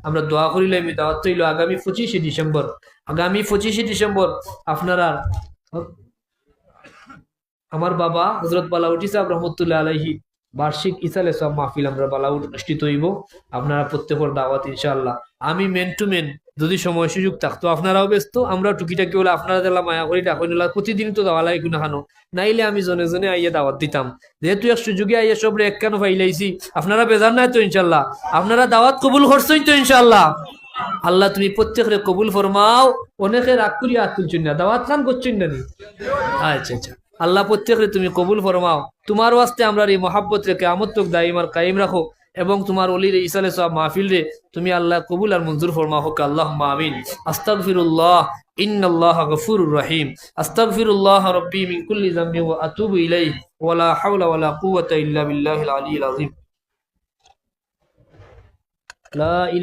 আমরা দোয়া করিলে আমি দাওয়াত রইল আগামী 25শে ডিসেম্বর। আগামী 25শে ডিসেম্বর আপনারা আমার বাবা হযরত বালাউটি সাহেব রহমতুল্লাহ আলাইহি বার্ষিক ইসালে সব মাহফিল আমরা বালাউট অনুষ্ঠিত হইব। আপনারা প্রত্যেকের দাওয়াত ইনশাআল্লাহ। আমি মেন টু মেন যদি সময় সুযোগ থাকতো, আপনারাও ব্যস্ত, আমরা টুকিটাকি হলে আপনারা দিলাম মায়া করি ডাকুন, প্রতিদিন তো দাওয়া লাগে কোনো খানো নাইলে আমি জনে জনে আইয়া দাওয়াত দিতাম। যেহেতু এক সুযোগে আইয়া সবরে এক কেন ফাইলাইছি, আপনারা বেজার নাই তো ইনশাল্লাহ? আপনারা দাওয়াত কবুল করছেন তো ইনশাল্লাহ? আল্লাহ তুমি প্রত্যেকের কবুল ফরমাও। অনেকে রাগ করিয়া হাত তুলছেন না, দাওয়াত খান করছেন না নি? আচ্ছা আচ্ছা, আল্লাহ প্রত্যেকের তুমি কবুল ফরমাও। তোমার ওয়াস্তে আমরা এই মহাব্বত রে কিয়ামত তক দাইম আর কায়েম রাখো, এবং তোমার ওলির ইসালে সব মাহফিল রে তুমি আল্লাহ কবুল আর মঞ্জুর ফরমাও হোক। আল্লাহুম্মা আমিন। আস্তাগফিরুল্লাহ ইন্নাল্লাহা গফুরুর রহিম। আস্তাগফিরুল্লাহ রাব্বি মিন কুল্লি যামবি ওয়া আতুবু ইলাইহি ওয়া লা হাওলা ওয়া লা কুওয়াতা ইল্লা বিল্লাহিল আলিয়্যিল আযীম। লা